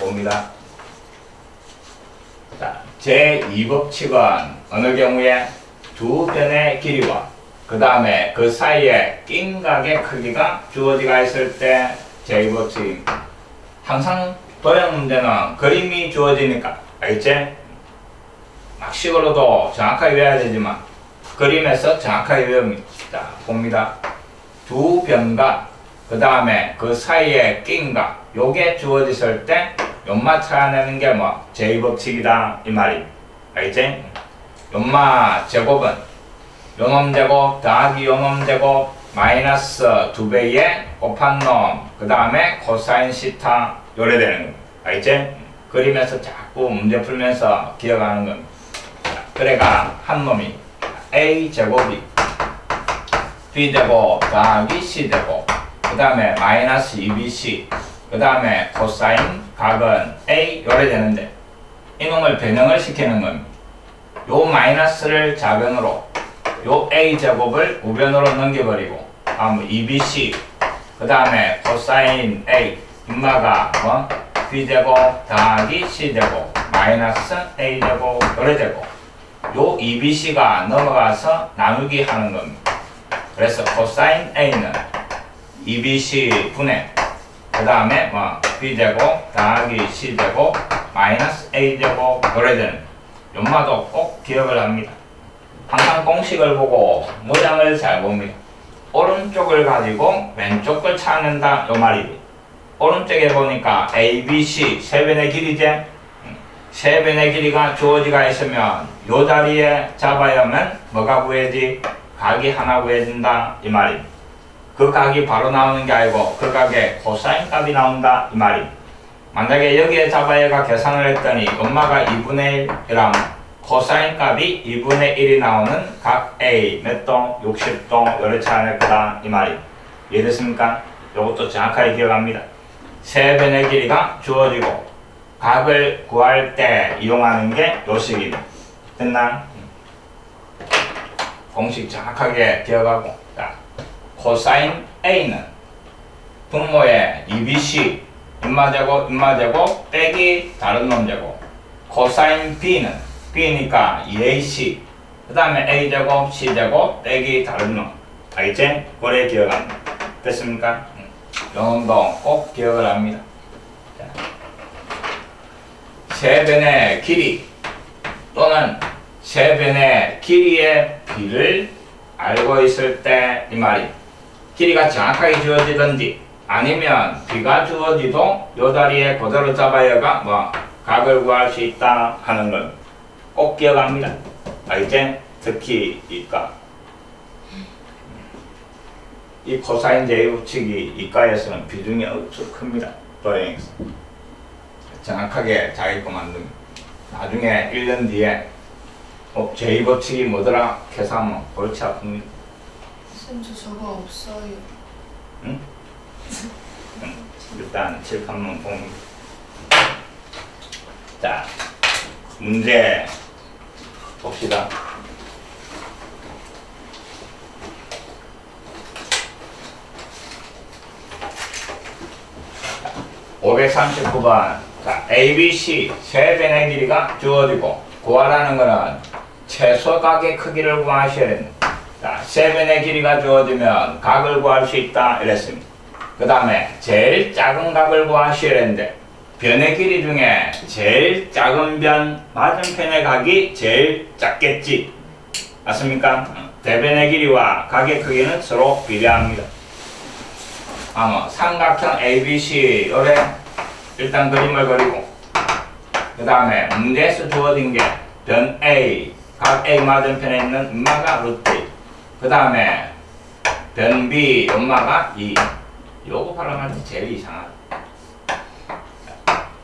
봅니다. 자, 제2법칙은 어느 경우에 두 변의 길이와 그 다음에 그 사이에 낀 각의 크기가 주어지가 있을 때 제2법칙입니다. 항상 도형 문제는 그림이 주어지니까 알겠지? 막식으로도 정확하게 외워야 되지만 그림에서 정확하게 외웁니다. 자, 봅니다. 두 변과 그 다음에 그 사이에 낀 각 요게 주어졌을 때 연마 찾아내는 게 뭐 제2법칙이다 이 말이 알겠지? 연마 제곱은 요놈 제곱 더하기 요놈 제곱 마이너스 2배에 곱한 놈 그 다음에 코사인 시타 요래 되는 겁니다. 알겠지? 그림에서 자꾸 문제 풀면서 기억하는 겁니다. 그래가 한 놈이 a 제곱이 b 제곱 더하기 c 제곱 그 다음에 마이너스 2bc 그 다음에 코사인 각은 a 요래 되는데 이놈을 변형을 시키는 겁니다. 요 마이너스를 좌변으로 요 a 제곱을 우변으로 넘겨버리고 다음 2bc 그 다음에 코사인 a 인마가 뭐 b 제곱 더하기 c 제곱 마이너스 a 제곱 요래 되고 요 2bc가 넘어가서 나누기 하는 겁니다. 그래서 코사인 a는 2bc 분의 그 다음에 뭐 b제곱 더하기 c제곱 마이너스 a제곱 요래 되는 연마도 꼭 기억을 합니다. 항상 공식을 보고 모양을 잘 봅니다. 오른쪽을 가지고 왼쪽을 찾는다 요 말이지. 오른쪽에 보니까 a, b, c 세 변의 길이제 세 변의 길이가 주어지가 있으면 요 자리에 잡아야만 뭐가 구해지? 각이 하나 구해진다 이 말입니다. 그 각이 바로 나오는 게 아니고 그 각에 코사인 값이 나온다 이 말입니다. 만약에 여기에 잡아야가 계산을 했더니 엄마가 2분의 1이라면 코사인 값이 2분의 1이 나오는 각 A 몇 동? 60동 요래 찾아낼 거다 이 말입니다. 이해됐습니까? 이것도 정확하게 기억합니다. 세 변의 길이가 주어지고 각을 구할 때 이용하는 게 요식입니다. 됐나? 공식 정확하게 기억하고 자, 코사인 A는 분모의 2bc 인마제곱 빼기 다른 놈 제곱 코사인 B는 B니까 2ac 그 다음에 a제곱 c제곱 빼기 다른 놈 알겠지? 그래 기억합니다. 됐습니까? 요놈도 꼭 기억을 합니다. 자. 세 변의 길이 또는 세 변의 길이의 비를 알고 있을 때 이 말이 길이가 정확하게 주어지든지 아니면 비가 주어지도 요 자리에 그대로 잡아야가 뭐 각을 구할 수 있다 하는 걸 꼭 기억합니다. 알겠지? 특히 이과 이 코사인 제2법칙이 이과에서는 비중이 엄청 큽니다. 도형에서 정확하게 자기 거 만듭니다. 나중에 1년 뒤에 제2법칙이 뭐더라? 계산하면 골치 아픕니다. 쌤, 저 저거 없어요. 응? 일단 칠판만 봅니다. 자, 문제 봅시다. 자, 539번. 자, ABC 세 변의 길이가 주어지고 구하라는 것은 최소 각의 크기를 구하셔야 됩니다. 자, 세 변의 길이가 주어지면 각을 구할 수 있다 이랬습니다. 그 다음에 제일 작은 각을 구하셔야 되는데 변의 길이 중에 제일 작은 변 맞은편의 각이 제일 작겠지 맞습니까? 대변의 길이와 각의 크기는 서로 비례합니다. 삼각형 ABC 요래 일단 그림을 그리고 그 다음에 문제에서 주어진 게 변 A 각 A 맞은편에 있는 엄마가 루트 그 다음에 변 B 엄마가 2 요거 발음할 때 제일 이상하다.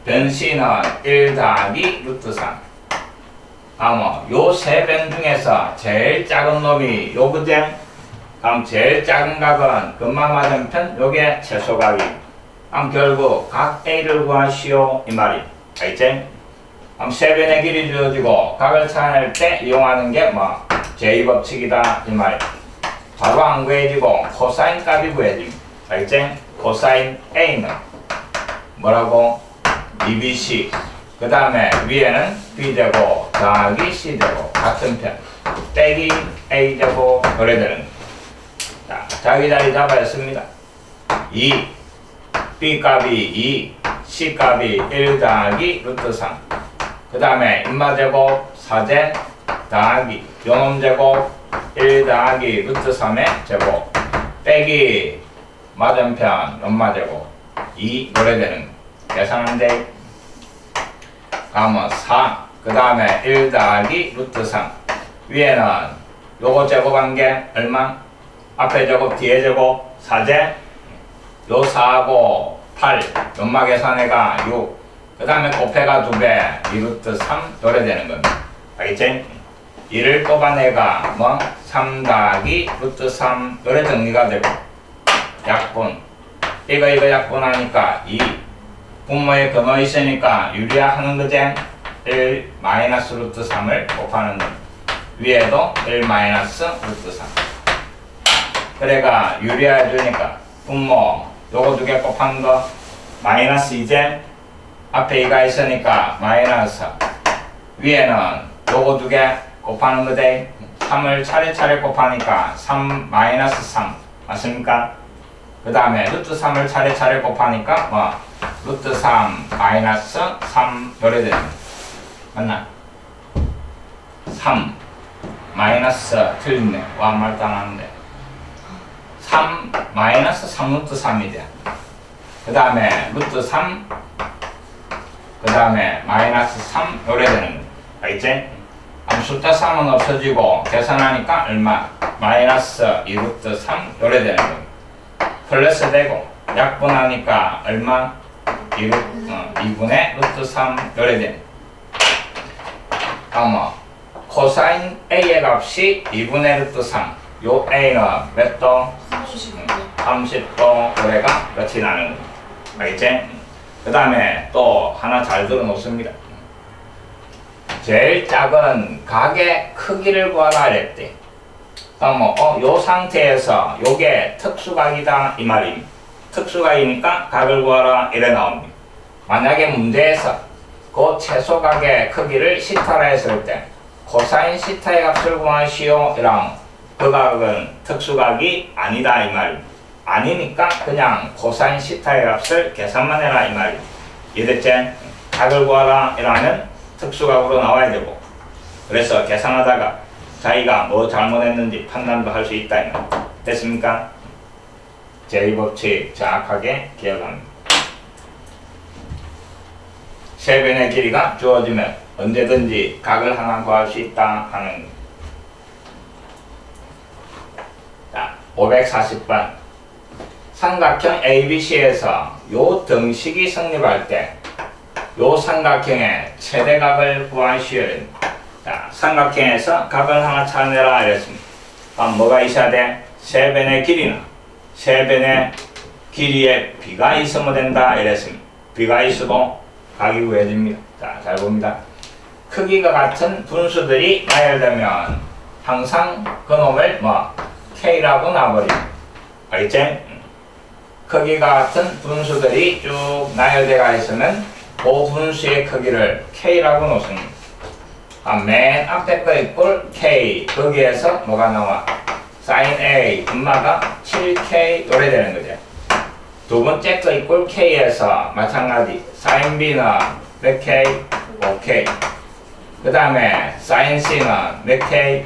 변 C는 1 더하기 루트 3 요 세 변 중에서 제일 작은 놈이 요거죠? 다음 제일 작은 각은 금마 맞은편 요게 최소각이 결국 각 A를 구하시오 이 말이 알겠지? 세 변의 길이 주어지고 각을 찾아낼 때 이용하는 게 뭐 제2법칙이다 이 말이 바로 안 구해지고 코사인 값이 구해집니다. 알겠지? 코사인 A는 뭐라고? 2bc 그 다음에 위에는 b제곱 더하기 c제곱 같은 편 빼기 a제곱 그래 되는 거. 자, 자기 자리 잡아였습니다. 2 b 값이 2 c 값이 1 더하기 루트 3 그 다음에 인마제곱 4제 더하기 요놈제곱 1 더하기 루트 3의 제곱 빼기 맞은편 연마제곱 2 노래되는 거. 계산한데 가면 4 그 다음에 1 더하기 루트 3 위에는 요거 제곱한 게 얼마? 앞에 제곱 뒤에 제곱 4제 요 4하고 8 연마 계산해가 6 그 다음에 곱해가 2배 2루트 3 노래되는 겁니다. 알겠지? 2를 뽑아내가 뭐 3 더하기 루트 3 노래 정리가 되고 약분 이거 약분하니까 2 분모에 근호 있으니까 유리화하는 거지 1 마이너스 루트 3을 곱하는 거 위에도 1 마이너스 루트 3 그래가 유리화해 주니까 분모 요거 2개 곱한 거 마이너스 2제 앞에 2가 있으니까 마이너스 위에는 요거 2개 곱하는 거대 3을 차례차례 곱하니까 3 마이너스 3 맞습니까? 그 다음에 루트 3을 차례차례 곱하니까 뭐 루트 3 마이너스 3 요래 되는 맞나? 3 마이너스 틀리네 와 아무 말도 안 하는데 3 마이너스 3 루트 3이 돼. 그 다음에 루트 3 그 다음에 마이너스 3 요래 되는 거 알겠지? 숫자 3은 없어지고 계산하니까 얼마? 마이너스 2 루트 3 요래 되는 거 플러스 되고 약분하니까 얼마? 2분의 루트 3 요래 되는 거 코사인 A의 값이 2분의 루트 3 요 A는 몇 도? 30도 요래가 끝이 나는 거 알겠지? 그 다음에 또 하나 잘 들어 놓습니다. 제일 작은 각의 크기를 구하라 그랬대. 요 상태에서 요게 특수각이다 이 말입니다. 특수각이니까 각을 구하라 이래 나옵니다. 만약에 문제에서 그 최소각의 크기를 시타라 했을 때 코사인 시타의 값을 구하시오 이러면 그 각은 특수각이 아니다 이 말입니다. 아니니까 그냥 코사인 시타의 값을 계산만 해라 이 말입니다. 이해됐지? 각을 구하라 이러면 특수각으로 나와야 되고 그래서 계산하다가 자기가 뭐 잘못했는지 판단도 할 수 있다 이 말. 됐습니까? 제2법칙 정확하게 기억합니다. 세변의 길이가 주어지면 언제든지 각을 하나 구할 수 있다 하는 거. 자, 540번 삼각형 ABC에서 요 등식이 성립할 때 요 삼각형의 최대각을 구하시오. 자, 삼각형에서 각을 하나 찾아내라 이랬습니다. 그럼 뭐가 있어야 돼? 세변의 길이나 세변의 길이에 비가 있으면 된다 이랬습니다. 비가 있어도 각이 구해집니다. 자, 잘 봅니다. 크기가 같은 분수들이 나열되면 항상 그놈을 K라고 놔버립니다. 알겠지? 크기가 같은 분수들이 쭉 나열되어 있으면 그 분수의 크기를 K라고 놓습니다. 맨 앞에 거 이꼴 K 거기에서 뭐가 나와? sin A 분마가 7K 요래 되는 거죠. 두 번째 거 이꼴 K에서 마찬가지 sin B는 몇 K? 5K 그 다음에 sin C는 몇 K?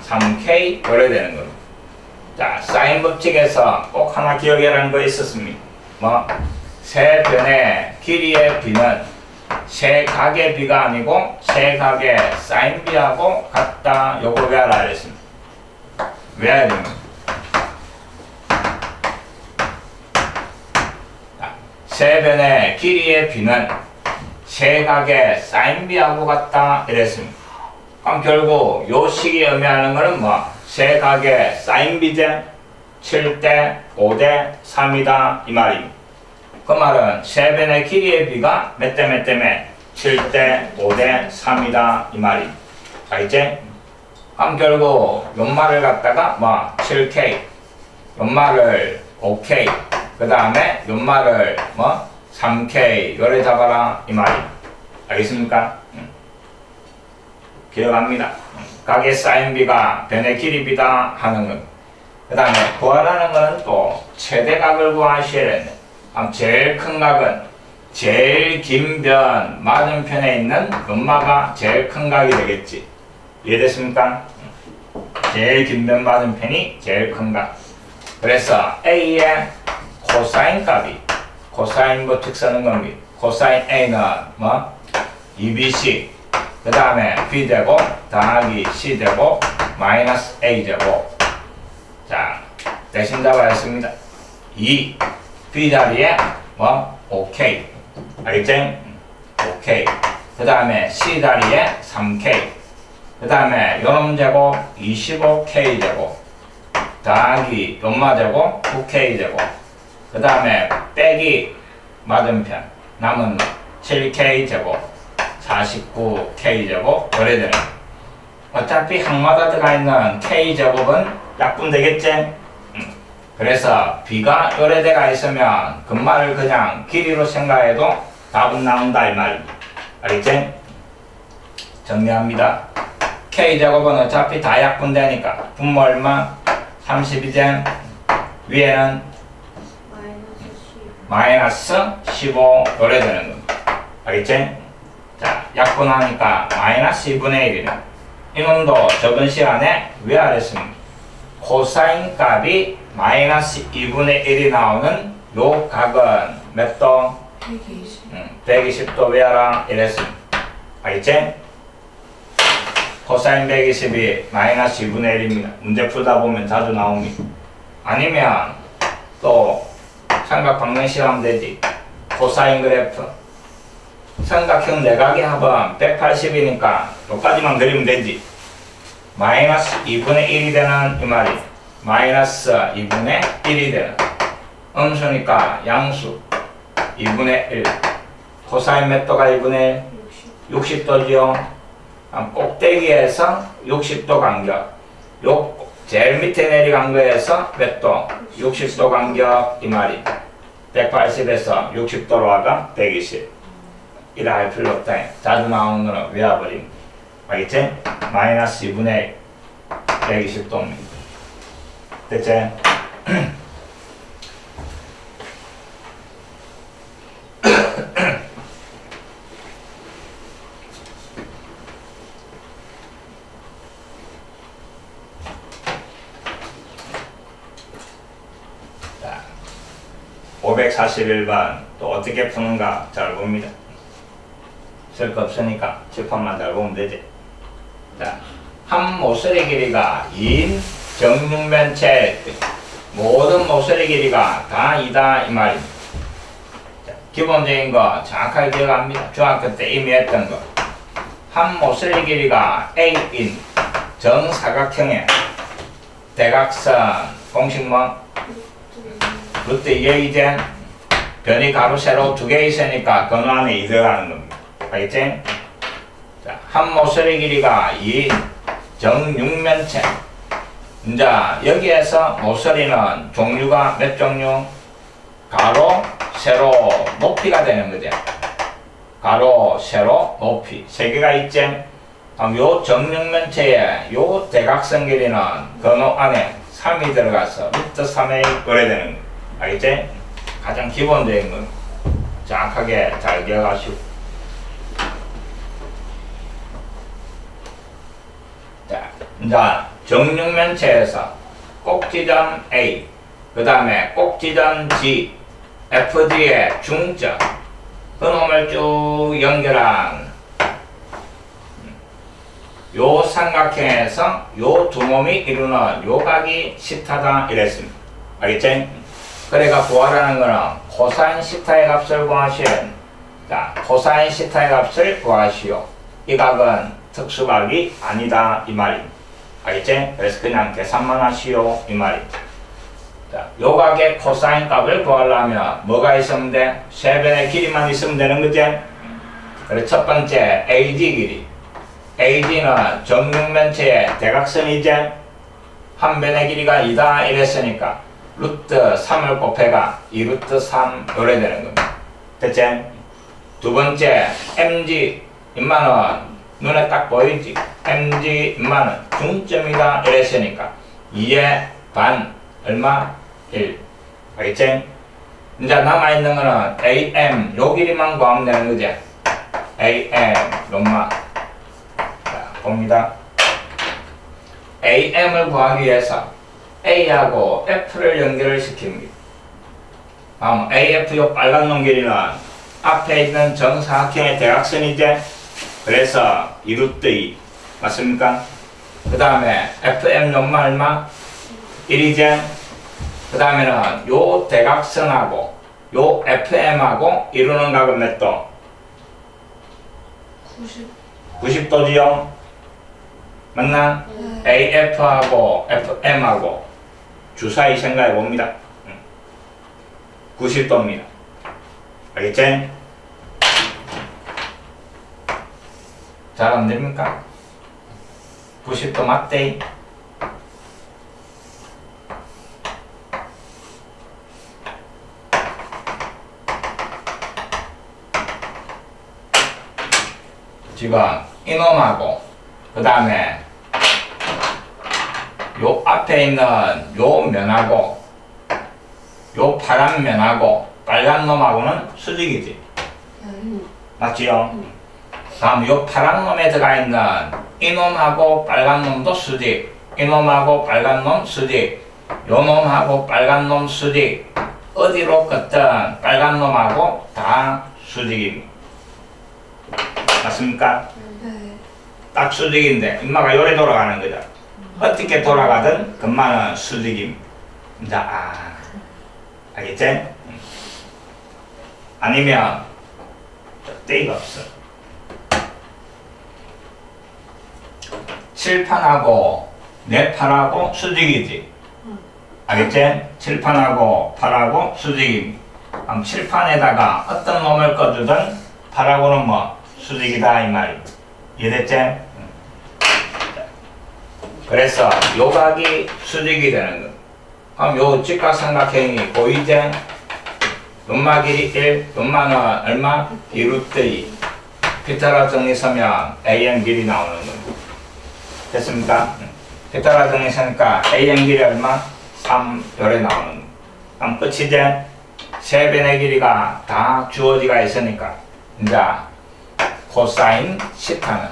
3K 요래 되는 겁니다. 자, 사인 법칙에서 꼭 하나 기억해라는 거 있었습니다. 세 변의 길이의 비는 세 각의 비가 아니고 세 각의 사인 비하고 같다. 요거 외워라 그랬습니다. 외워야 됩니다. 세 변의 길이의 비는 세 각의 사인 비하고 같다 이랬습니다. 그럼 결국 요 식이 의미하는 거는 세 각의 사인 비제 7대 5대 3이다 이 말입니다. 그 말은 세 변의 길이의 비가 몇 대 몇 대면 7대 5대 3이다 이 말입니다. 알겠지? 그럼 결국 연말을 갖다가 7K 연말을 5K 그 다음에 연말을 3K 요래 잡아라 이 말이. 알겠습니까? 기억합니다. 각의 사인비가 변의 길이비다 하는 것. 그 다음에 구하라는 것은 또 최대각을 구하셔야 되는데 제일 큰 각은 제일 긴 변 맞은편에 있는 엄마가 제일 큰 각이 되겠지. 이해됐습니까? 제일 긴 변 맞은편이 제일 큰 각. 그래서 A의 코사인 값이 코사인 법칙 쓰는 겁니다. 코사인 A는 뭐? 2BC 그 다음에 B제곱 더하기 C제곱 마이너스 A제곱. 자, 대신 잡아야겠습니다. 2 B 자리에 뭐? OK. 알겠지? OK. 그 다음에 C 자리에 3K. 그 다음에 요놈 제곱 25K 제곱. 더하기 연마 제곱 9K 제곱. 그 다음에 빼기 맞은편 남은 7K 제곱 49K 제곱 그래 되는. 어차피 항마다 들어가 있는 K 제곱은 약분 되겠지? 그래서 B가 요래 돼가 있으면 근말을 그냥 길이로 생각해도 답은 나온다 이 말입니다. 알겠지? 정리합니다. K제곱은 어차피 다 약분되니까 분모 얼마? 32제 위에는 마이너스 15 요래 되는 겁니다. 알겠지? 자, 약분하니까 마이너스 2분의 1이네. 이놈도 저번 시간에 외화했습니다. 코사인 값이 마이너스 2분의 1이 나오는 요 각은 몇 도? 120. 120도 외화라 이랬습니다. 알겠지? 코사인 120이 마이너스 2분의 1입니다. 문제 풀다 보면 자주 나옵니다. 아니면 또 삼각방정 실하면 되지. 코사인 그래프 삼각형 내각의 합은 180이니까 여기까지만 그리면 되지. 마이너스 2분의 1이 되는 이 말이 마이너스 2분의 1이 되는 음수니까 양수 2분의 1 코사인 몇 도가 2분의 1? 60도지요. 꼭대기에서 60도 간격 요 제일 밑에 내려간 거에서 몇 도? 60도 간격 이 말이 180에서 60도로 와가 120 이라 할 필요 없다. 자주 나오는 거는 외워버림. 알겠지? 마이너스 2분의 120도입니다. 됐지? 자, 541번 또 어떻게 푸는가 잘 봅니다. 쓸 거 없으니까 칠판만 잘 보면 되지. 자, 한 모서리 길이가 2인 정육면체 모든 모서리 길이가 다 2다 이 말입니다. 자, 기본적인 거 정확하게 기억합니다. 중학교 때 이미 했던 거. 한 모서리 길이가 A인 정사각형의 대각선 공식 뭐? 루트 2의 이제 변이 가로 세로 두 개 있으니까 그 안에 2 들어가는 겁니다. 알겠지? 자, 한 모서리 길이가 2 정육면체. 이제 여기에서 모서리는 종류가 몇 종류? 가로, 세로, 높이가 되는 거죠. 가로, 세로, 높이 세 개가 있지? 그럼 요 정육면체에 요 대각선 길이는 근호 안에 3이 들어가서 루트 3의 거래 되는 거. 알겠지? 가장 기본적인 건 정확하게 잘 기억하시고. 자, 이제 정육면체에서 꼭지점 A, 그 다음에 꼭지점 G, FG의 중점, 그놈을 쭉 연결한 요 삼각형에서 요 두 놈이 이루는 요 각이 시타다 이랬습니다. 알겠지? 그래가 구하라는 거는 코사인 시타의 값을 구하시오. 자, 코사인 시타의 값을 구하시오. 이 각은 특수각이 아니다 이 말입니다. 알겠지? 그래서 그냥 계산만 하시오 이 말입니다. 자, 요 각의 코사인 값을 구하려면 뭐가 있으면 돼? 세 변의 길이만 있으면 되는 거지? 그래서 첫 번째 AD 길이. AD는 정육면체의 대각선이지? 한 변의 길이가 2다 이랬으니까 루트 3을 곱해가 2루트 3 요래 되는 겁니다. 됐지? 두 번째 mg 인마는 눈에 딱 보이지? mg 인마는 중점이다 이랬으니까 2의 반 얼마? 1 알겠지? 이제 남아있는 거는 am 요 길이만 구하면 되는 거지? am 요만 자 봅니다. am을 구하기 위해서 a하고 f를 연결을 시킵니다. 다음 AF 요 빨간 놈 길이는 앞에 있는 정사각형의 대각선이지. 그래서 2루트2 맞습니까? 그 다음에 FM 요만 얼마? 1이지. 그 다음에는 요 대각선하고 요 FM하고 이루는 각은 몇 도? 90도지요. 맞나? AF하고 FM하고 주사위 생각해 봅니다. 90도입니다. 알겠지? 잘 안됩니까? 90도 맞대? 지금 이놈하고 그 다음에 요 앞에 있는 요 면하고 요 파란 면하고 빨간 놈하고는 수직이지. 맞지요? 다음 요 파란 놈에 들어가 있는 이놈하고 빨간 놈도 수직. 이놈하고 빨간 놈 수직. 요 놈하고 빨간 놈 수직. 어디로 껐든 빨간 놈하고 다 수직입니다. 맞습니까? 네. 딱 수직인데 인마가 요래 돌아가는 거죠. 어떻게 돌아가든 금마는 수직입니다. 이제 알겠지? 아니면 떼기가 없어. 칠판하고 네판하고 수직이지. 알겠지? 칠판하고 팔하고 수직입니다. 그럼 칠판에다가 어떤 놈을 꺼주든 팔하고는 뭐 수직이다 이 말입니다. 이해됐지? 그래서 요 각이 수직이 되는 거. 그럼 요 직각삼각형이 보이지? 연마 길이 1, 연마는 얼마? 2루트2. 피타고라스 정리서면 am 길이 나오는 겁니다. 됐습니까? 피타고라스 정리서니까 am 길이 얼마? 3 요래 나오는 겁니다. 그럼 끝이지? 세 변의 길이가 다 주어지가 있으니까 이제 코사인 시타는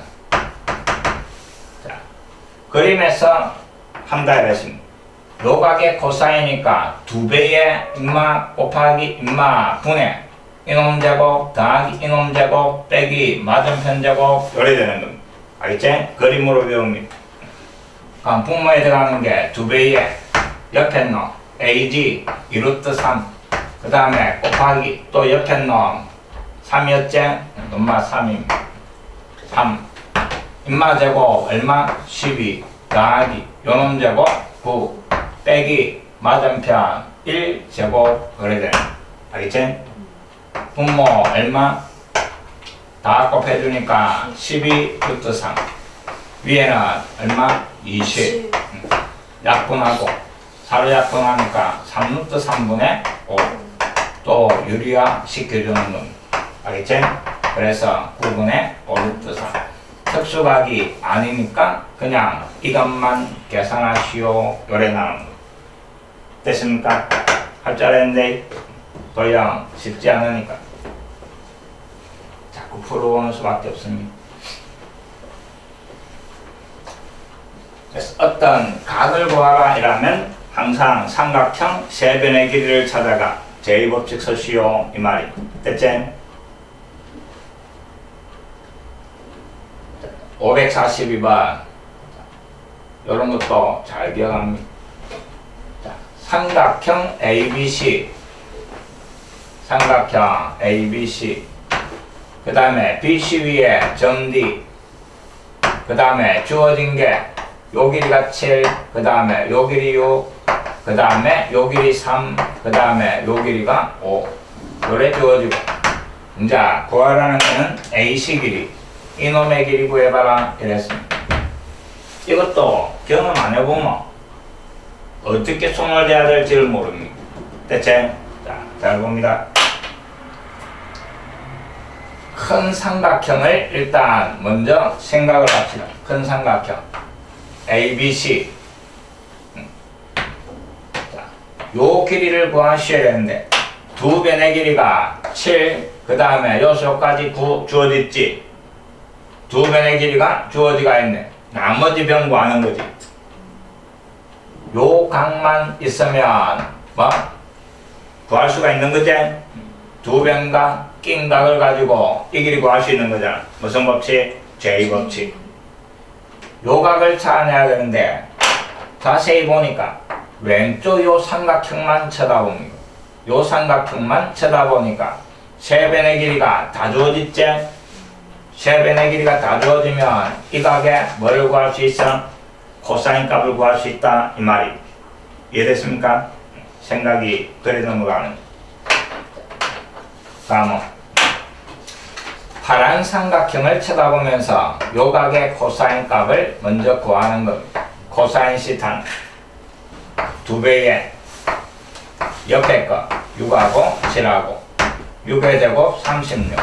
자, 그림에서 한다 이랬습니다. 요 각의 코사인이니까 2배의 인마 곱하기 인마 분의 이놈 제곱 더하기 이놈 제곱 빼기 맞은편 제곱 요래 되는 겁니다. 알겠지? 그림으로 배웁니다. 그럼 분모에 들어가는 게 2배의 옆에 놈 AG 2루트 3 그 다음에 곱하기 또 옆에 놈 3이었지? 엄마 3입니다. 3 인마 제곱 얼마? 12 더하기 요놈 제곱 9 빼기 맞은편 1 제곱 그래 되네. 알겠지? 분모 얼마? 다 곱해주니까 12 루트 3 위에는 얼마? 20 약분하고 4로 약분하니까 3 루트 3분의 5 또 유리화 시켜주는 겁니다. 알겠지? 그래서 9분의 5 루트 3 특수각이 아니니까 그냥 이것만 계산하시오 요래 나오는 거. 됐습니까? 할 줄 알았는데 도형 쉽지 않으니까 자꾸 풀어보는 수밖에 없습니다. 그래서 어떤 각을 구하라 이라면 항상 삼각형 세 변의 길이를 찾아가 제2법칙 쓰시오 이 말이 됐지? 542번 이런 것도 잘 기억합니다. 자, 삼각형 ABC 삼각형 ABC 그 다음에 BC 위에 점 D 그 다음에 주어진 게 요 길이가 7 그 다음에 요 길이 6 그 다음에 요 길이 3 그 다음에 요 길이가 5 요래 주어지고 이제 구하라는 거는 AC 길이 이놈의 길이 구해봐라 이랬습니다. 이것도 경험 안 해보면 어떻게 손을 대야 될지를 모릅니다. 대체 자, 잘 봅니다. 큰 삼각형을 일단 먼저 생각을 합시다. 큰 삼각형 ABC. 자, 요 길이를 구하셔야 되는데 두 변의 길이가 7, 그 다음에 요소까지 9 주어졌지. 두 변의 길이가 주어지가 있네. 나머지 변 구하는 거지. 요 각만 있으면 뭐 구할 수가 있는 거지. 두 변과 낀 각을 가지고 이 길이 구할 수 있는 거잖아. 무슨 법칙? J 법칙. 요 각을 찾아내야 되는데 자세히 보니까 왼쪽 요 삼각형만 쳐다봅니다. 요 삼각형만 쳐다보니까 세 변의 길이가 다 주어졌지? 세 변의 길이가 다 주어지면 이 각에 뭐를 구할 수 있어? 코사인 값을 구할 수 있다 이 말이. 이해됐습니까? 생각이 그래 넘어가는. 다음은 파란 삼각형을 쳐다보면서 요 각의 코사인 값을 먼저 구하는 겁니다. 코사인 시타는 두 배의 옆에 거 6하고 7하고 6의 제곱 36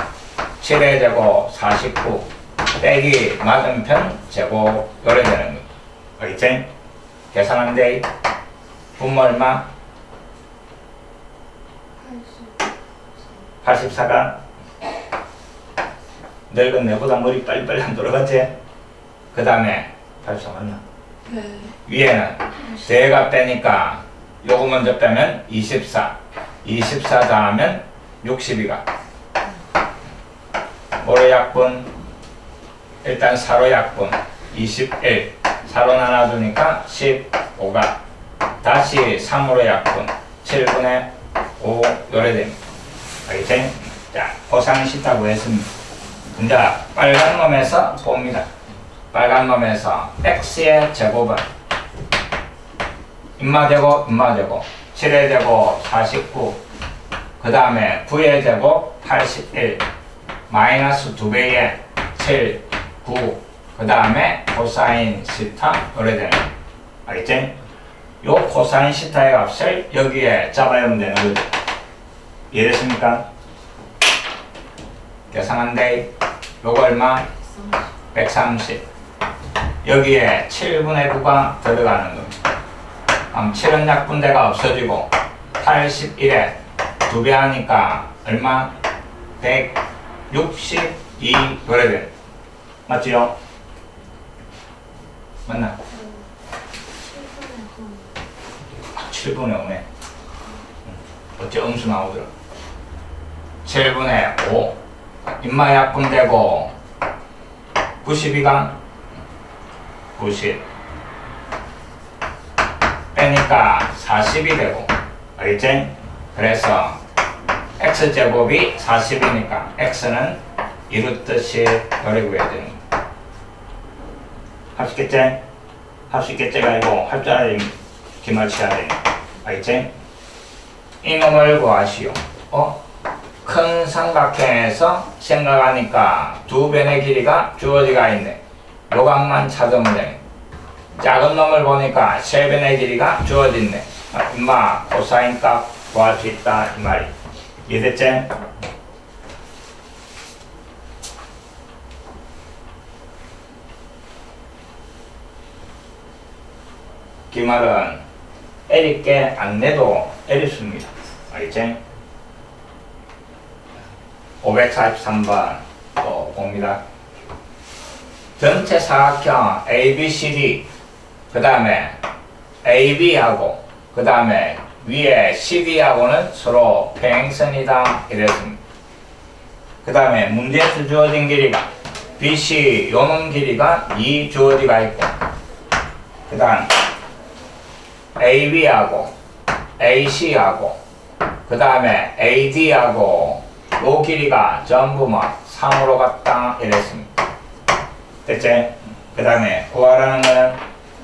7의 제곱 49 빼기 맞은편 제곱 요래 되는 겁니다. 알겠지? 계산한데 분모 얼마? 84가 늙은 내보다 머리 빨리빨리 안 돌아갔지? 그 다음에 84 맞나? 네. 위에는 대가 빼니까 요거 먼저 빼면 24 24 더하면 62가 뭐로 약분? 일단 4로 약분 21 4로 나눠주니까 15가 다시 3으로 약분 7분의 5 요래 됩니다. 알겠지? 자, 코사인 시타고 했습니다. 이제 빨간 놈에서 봅니다. 빨간 놈에서 x의 제곱은 인마제곱 7의 제곱 49 그 다음에 9의 제곱 81 마이너스 2배의 7, 9 그 다음에 코사인 시타 요래 되는 거예요. 알겠지? 요 코사인 시타의 값을 여기에 잡아야면 되는 거죠. 이해됐습니까? 계산한데 요거 얼마? 130 여기에 7분의 9가 들어가는 겁니다. 그럼 7은 약분대가 없어지고 81에 2배 하니까 얼마? 162 그래 돼. 맞지요? 맞나? 7분의 5네. 어째 음수 나오더라. 7분의 5 인마 약분되고 92가 90 빼니까 40이 되고 알겠지? 그래서 x제곱이 40이니까 x는 이루듯이 요래 구해야 되는 거야. 할 수 있겠지? 할 수 있겠지가 아니고 할 줄 알아야 기말치야 돼. 알겠지? 이놈을 구하시오. 큰 삼각형에서 생각하니까 두 변의 길이가 주어지가 있네. 요각만 찾으면 돼. 작은 놈을 보니까 세 변의 길이가 주어졌네. 임마 코사인 값 구할 수 있다 이 말이. 이해됐지? 그 말은 L있게 안 내도 L있습니다. 알겠지? 543번 또 봅니다. 전체 사각형 ABCD 그 다음에 AB하고 그 다음에 위에 CD하고는 서로 평행선이다 이랬습니다. 그 다음에 문제에서 주어진 길이가 BC 요놈 길이가 2 주어지가 있고 그 다음 AB하고 AC하고 그 다음에 AD하고 요 길이가 전부 뭐 3으로 갔다 이랬습니다. 됐지? 그 다음에 구하라는 거는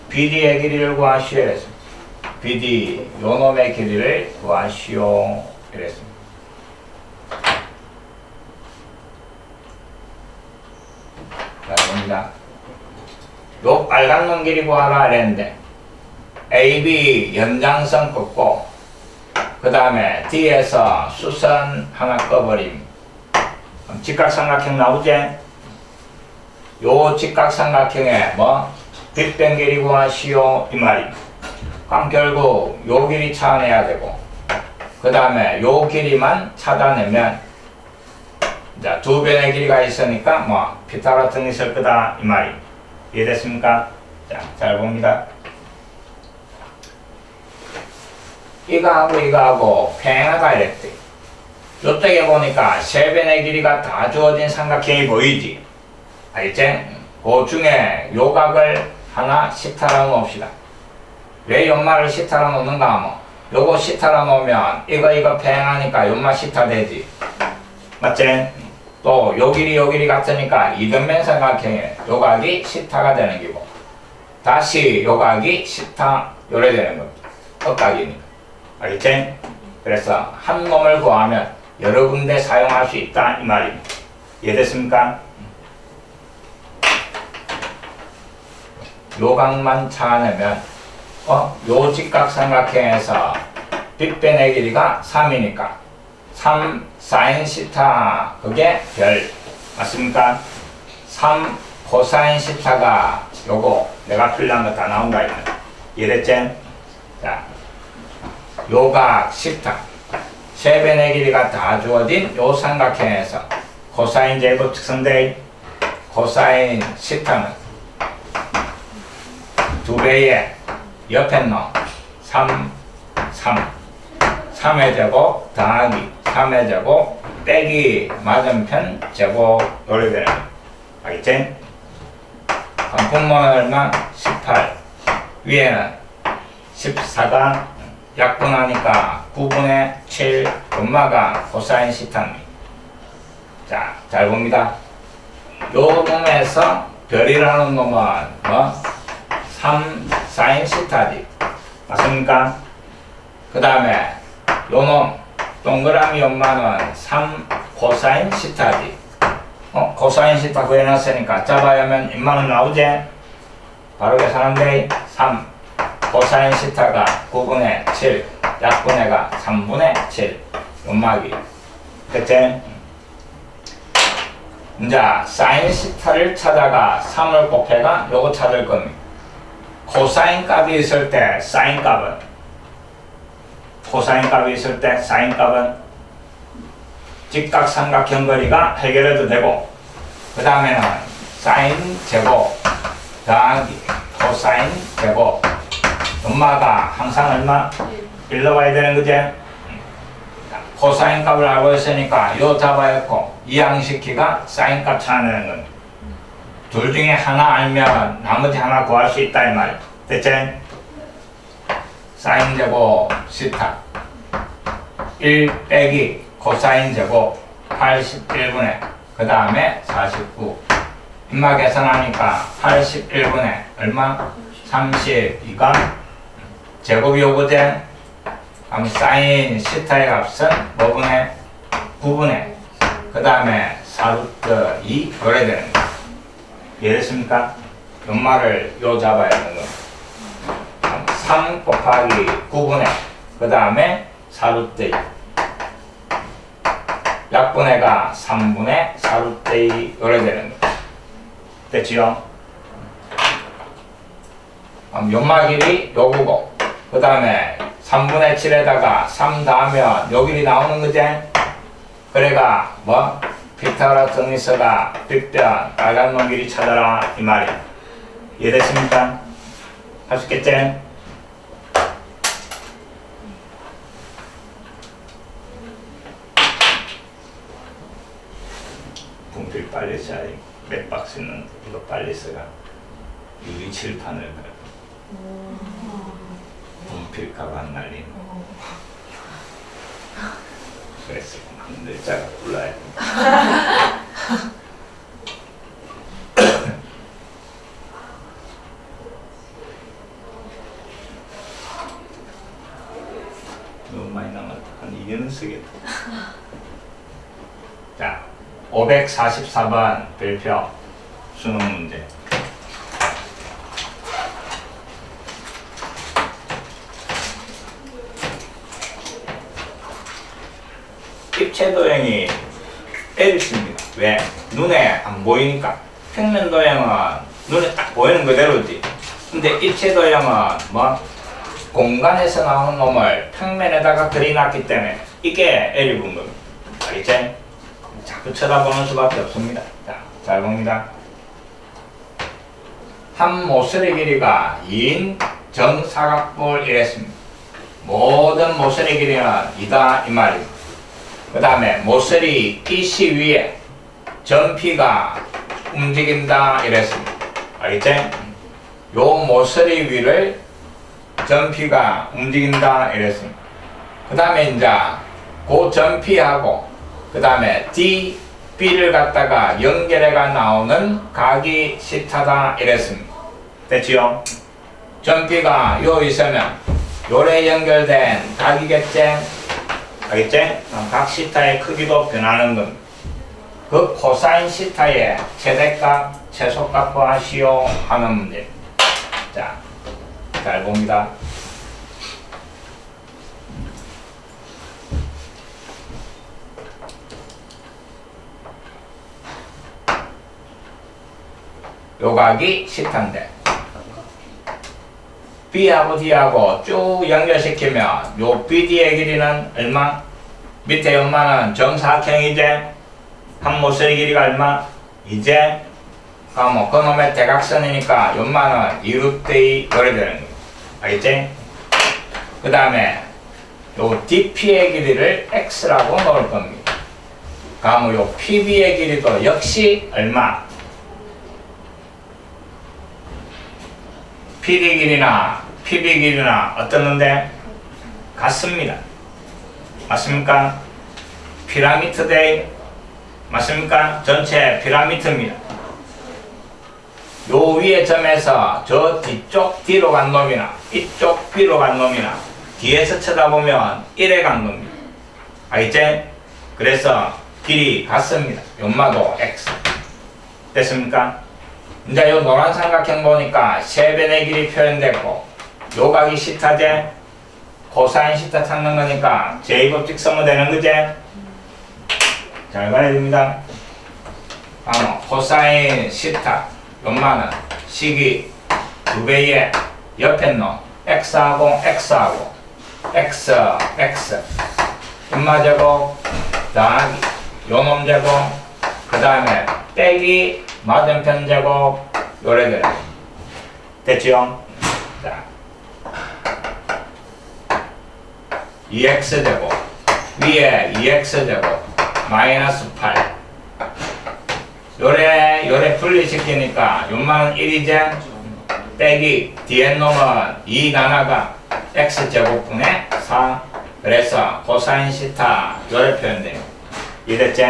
BD의 길이를 구하시오 이랬습니다. BD 요 놈의 길이를 구하시오 이랬습니다. 자, 봅니다. 요 빨간 놈 길이 구하라 이랬는데 AB 연장선 긋고 그 다음에 D에서 수선 하나 꺼버림. 그럼 직각삼각형 나오지? 요 직각삼각형에 뭐 빗변 길이 구하시오 이 말입니다. 그럼 결국 요 길이 찾아내야 되고 그 다음에 요 길이만 찾아내면 자, 두 변의 길이가 있으니까 뭐 피타고라스는 있을 거다 이 말입니다. 이해됐습니까? 자, 잘 봅니다. 이거하고 평행하다 이랬대. 요쪽에 보니까 세 변의 길이가 다 주어진 삼각형이 보이지? 알겠지? 그 중에 요 각을 하나 시타라 놓읍시다. 왜 연말을 시타라 놓는가 하면 요거 시타라 놓으면 이거 평행하니까 연말 시타 되지. 맞지? 또 요 길이 같으니까 이등변 삼각형에 요 각이 시타가 되는 기고 다시 요 각이 시타 요래 되는 겁니다. 엇각이니까. 알겠지? 그래서 한 놈을 구하면 여러 군데 사용할 수 있다 이 말입니다. 이해됐습니까? 요 각만 찾아내면 요 직각삼각형에서 빗변의 길이가 3이니까 3 사인 시타 그게 별 맞습니까? 3 코사인 시타가 요거 내가 풀려한 거 다 나온다 이거 이해됐지? 자, 요각 시타 세 변의 길이가 다 주어진 요 삼각형에서 코사인 제곱 측성대 코사인 시타는 두 배의 옆에 넣어 3의 제곱 더하기 3의 제곱 빼기 맞은편 제곱 요래 되는 거야. 알겠지? 분모는 얼마? 18 위에는 14가 약분하니까 9분의 7 엄마가 코사인 시타입니다. 자, 잘 봅니다. 요 놈에서 별이라는 놈은 뭐? 3 사인 시타지. 맞습니까? 그 다음에 요 놈 동그라미 엄마는 3 코사인 시타지. 코사인 시타 구해놨으니까 잡아야면 인마는 나오지? 바로 계산한데 3 코사인 시타가 9분의 7 약분해가 3분의 7 연막이 그치? 이제 사인 시타를 찾아가 3을 곱해가 요거 찾을 겁니다. 코사인 값이 있을 때 사인 값은 코사인 값이 있을 때 사인 값은 직각삼각형 거리가 해결해도 되고 그 다음에는 사인 제곱 더하기 코사인 제곱 엄마가 항상 얼마? 1 넣어야 되는 거지? 코사인 값을 알고 있으니까 요 잡아야겠고 이항시키가 사인 값 찾아내는 겁니다. 둘 중에 하나 알면 나머지 하나 구할 수 있다 이 말. 됐지? 사인 제곱 시타 1 빼기 코사인 제곱 81분의 그 다음에 49 인마 계산하니까 81분의 얼마? 32가 제곱이 오거든. 그럼 사인 시타의 값은 뭐분의? 9분의 그 다음에 4루트 2 요래 되는 거. 이해됐습니까? 연말을 요 잡아야 되는 거. 3 곱하기 9분의 그 다음에 4루트 2 약분해가 3분의 4루트 2 요래 되는 거. 됐지요? 연마 길이 요거고 그 다음에 3분의 7에다가 3 더하면 요 길이 나오는 거지? 그래가 뭐? 피타고라스 정리서가 빗변 빨간 놈 길이 찾아라 이 말이야. 이해됐습니까? 할 수 있겠지? 분필 빨리 써야지. 몇 박스는 이거 빨리 써가 유리 칠판을 분필 가방 날리는 그래서 한 글자가 골라야 돼. 너무 많이 남았다. 한 2년은 쓰겠다. 자, 544번 별표 수능 문제. 입체 도형이 L입니다. 왜? 눈에 안 보이니까. 평면 도형은 눈에 딱 보이는 그대로지. 근데 입체 도형은 뭐 공간에서 나오는 놈을 평면에다가 그려놨기 때문에 이게 L이 분 겁니다. 알겠지? 자꾸 쳐다보는 수밖에 없습니다. 자, 잘 봅니다. 한 모서리 길이가 2인 정사각뿔 이랬습니다. 모든 모서리 길이는 2다 이 말입니다. 그 다음에 모서리 PC 위에 전피가 움직인다 이랬습니다. 알겠지? 요 모서리 위를 전피가 움직인다 이랬습니다. 그 다음에 이제 그 전피하고 그 다음에 D, B를 갖다가 연결해가 나오는 각이 시타다 이랬습니다. 됐지요? 전피가 요 있으면 요래 연결된 각이겠지? 알겠지? 각 시타의 크기도 변하는 겁니다. 그 코사인 시타의 최대값, 최소값 구하시오 하는 문제입니다. 자, 잘 봅니다. 요 각이 시타인데 B하고 D하고 쭉 연결시키면 요 BD의 길이는 얼마? 밑에 연마는 정사각형이지? 한 모서리 길이가 얼마? 이제 뭐 그놈의 대각선이니까 연마는 2루트 요래 되는 거예요. 알겠지? 그 다음에 요 DP의 길이를 X라고 넣을 겁니다. 그럼 요 PB의 길이도 역시 얼마? PD 길이나 PB 길이나 어떻는데? 같습니다. 맞습니까? 피라미드 대 맞습니까? 전체 피라미드입니다. 요 위의 점에서 저 뒤쪽 D로 간 놈이나 이쪽 B로 간 놈이나 뒤에서 쳐다보면 1에 간 겁니다. 알겠지? 그래서 길이 같습니다. 연마도 X. 됐습니까? 이제 요 노란 삼각형 보니까 세 변의 길이 표현됐고 요 각이 시타제 코사인 시타 찾는 거니까 제곱직 쓰면 되는 거지? 잘 봐야 됩니다. 코사인 시타 연마는 식이 두 배의 옆에 놈 X하고 X하고 X, X 연마 제곱 더하기 요놈 제곱 그 다음에 빼기 맞은편 제곱 요래들 됐지요? 자 2x 제곱 위에 2x 제곱 마이너스 8 요래 분리시키니까 요만은 1이제 빼기 뒤에 놈은 2 나나가 x 제곱분의 4 그래서 코사인 시타 요래 표현돼요. 이랬지?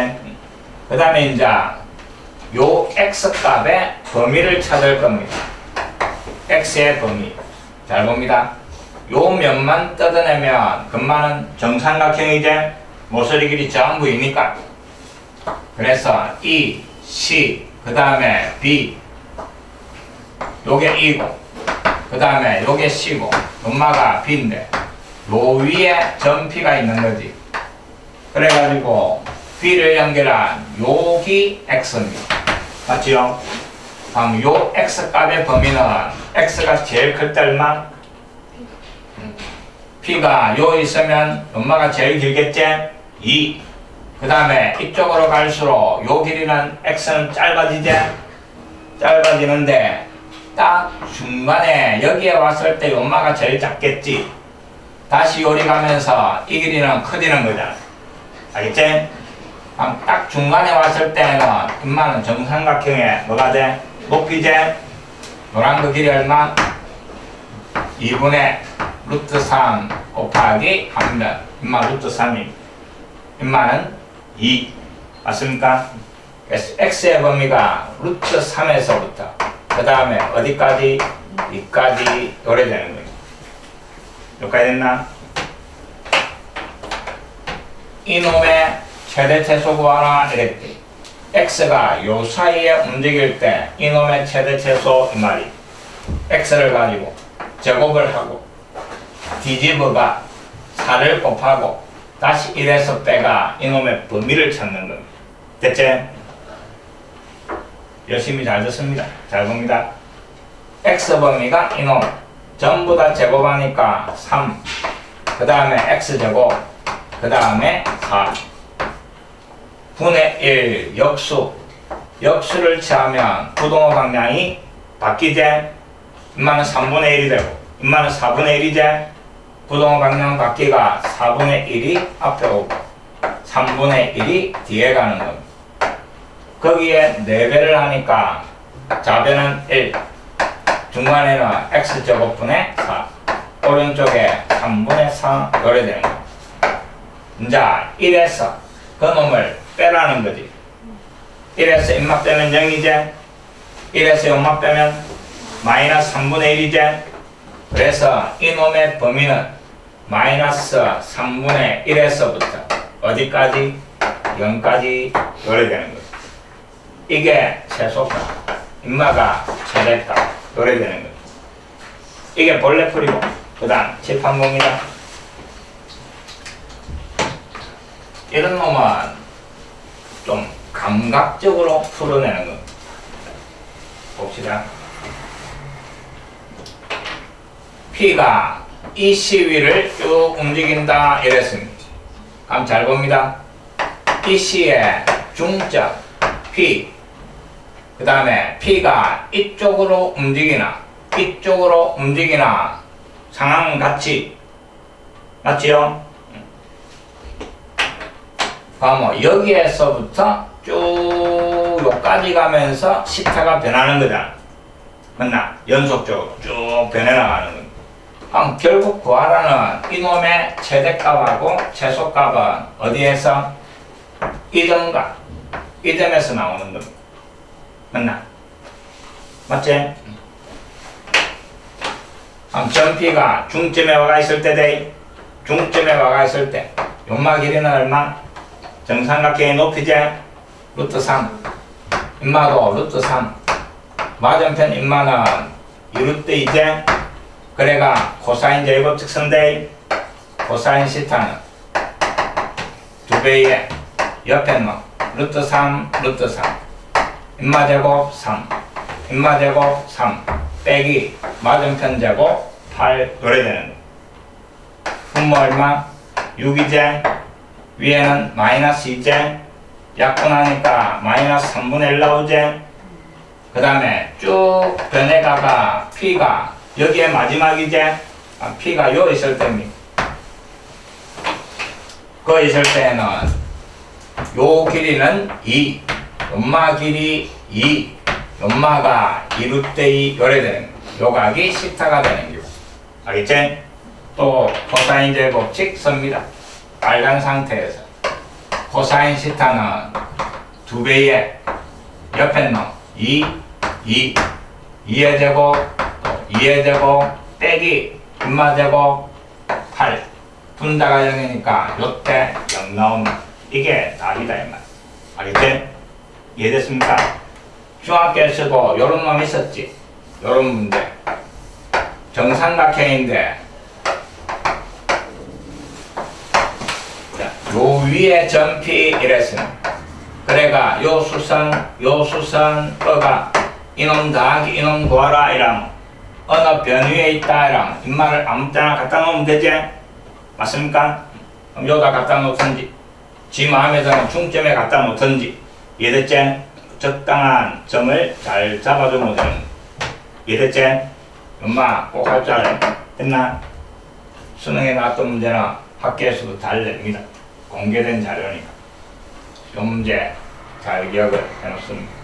그 다음에 이제 요 x값의 범위를 찾을 겁니다. x의 범위 잘 봅니다. 요 면만 뜯어내면 금마는 정삼각형이제 모서리 길이 전부이니까 그래서 E, C 그 다음에 B 요게 E고 그 다음에 요게 C고 엄마가 B인데 요 위에 전피가 있는 거지. 그래가지고 B를 연결한 요기 X입니다. 맞지요? 다음 요 X값의 범위는 X가 제일 클 때 얼마? P가 요 있으면 엄마가 제일 길겠지? 2. 그 다음에 이쪽으로 갈수록 요 길이는 X는 짧아지지? 짧아지는데 딱 중간에 여기에 왔을 때 엄마가 제일 작겠지? 다시 요리 가면서 이 길이는 커지는 거잖아. 알겠지? 딱 중간에 왔을 때는 엄마는 정삼각형에 뭐가 돼? 높이제? 노란 거 길이 얼마? 2분의 루트 3 곱하기 한면 인마 루트 3이 인마는 2 맞습니까? 그래서 x의 범위가 루트 3에서부터 그 다음에 어디까지? 2까지 요래 되는 거예요. 여기까지 됐나? 이놈의 최대 최소 구하라 이랬지. x가 요 사이에 움직일 때 이놈의 최대 최소 이 말이 x를 가지고 제곱을 하고 뒤집어가 4를 곱하고 다시 1에서 빼가 이놈의 범위를 찾는 겁니다. 됐지? 열심히 잘 듣습니다. 잘 봅니다. x 범위가 이놈 전부 다 제곱하니까 3, 그 다음에 x제곱, 그 다음에 4 분의 1 역수를 취하면 부동호 방향이 바뀌지. 인마는 3분의 1이 되고 인마는 4분의 1이지. 부동호 방향 바뀌가 4분의 1이 앞에 오고 3분의 1이 뒤에 가는 겁니다. 거기에 4배를 하니까 좌변은 1, 중간에는 x제곱분의 4, 오른쪽에 3분의 4 요래 되는 거예요. 자, 1에서 그 놈을 빼라는 거지. 1에서 인마 빼면 0이지. 1에서 연마 빼면 마이너스 3분의 1이지. 그래서 이놈의 범위는 마이너스 3분의 1에서부터 어디까지? 0까지 요래 되는 거예요. 이게 최소값, 인마가 최대값 요래 되는 거예요. 이게 본래풀이고 그 다음 칠판봉이다. 이런 놈은 좀 감각적으로 풀어내는 거 봅시다. P가 이 시위를 쭉 움직인다 이랬습니다. 그럼 잘 봅니다. 이 시의 중점 P, 그 다음에 P가 이쪽으로 움직이나 이쪽으로 움직이나 상황은 같이 맞지요? 그럼 여기에서부터 쭉 여기까지 가면서 시타가 변하는 거잖아. 맞나? 연속적으로 쭉 변해나가는 거야. 그럼 결국 구하라는 이놈의 최대값하고 최소값은 어디에서? 이 점과 이 점에서 나오는 겁니다. 맞나? 맞지? 그럼 점 P가 중점에 와가 있을 때 돼. 중점에 와가 있을 때 연마 길이는 얼마? 정삼각형의 높이지? 루트 3. 인마도 루트 3. 맞은편 인마는 2루트 2제. 그래가 코사인 제곱 직선대. 코사인 시타는 2배의 옆에 놈 루트 3 루트 3. 인마 제곱 3. 인마 제곱 3 빼기 맞은편 제곱 8 요래 되는 거. 분모 얼마? 6이제. 위에는 마이너스 2제. 약분하니까 마이너스 3분의 1 나오지. 그 다음에 쭉 변해가가 P가 여기에 마지막이지. P가 요 있을 때입니다. 그 있을 때는 요 길이는 2, 연마 길이 2, 연마가 2루트 2 요래 되는 거. 요 각이 시타가 되는 거. 알겠지? 또 코사인 제곱칙 섭니다. 빨간 상태에서 코사인 시타는 2배의 옆에 놈 2, 2의 제곱, 또 2의 제곱 빼기 인마 제곱 8 분다가 0이니까 요때 0 나온다. 이게 답이다 이 말. 알겠지? 이해됐습니까? 중학교에서도 요런 놈 있었지. 요런 문제. 정삼각형인데 요 위에 점피 이랬습니다. 그래가 요 수선 어가 이놈 더하기 이놈 구하라 이러면 어느 변 위에 있다 이러면 인마를 아무 때나 갖다 놓으면 되지? 맞습니까? 그럼 여기다 갖다 놓든지 지 마음에 드는 중점에 갖다 놓든지. 이해됐지? 적당한 점을 잘 잡아주면 되는 거야. 이해됐지? 엄마 꼭 할 줄 알아요. 됐나? 수능에 나왔던 문제는 학교에서도 잘 냅니다. 공개된 자료니까. 이 문제 잘 기억을 해놓습니다.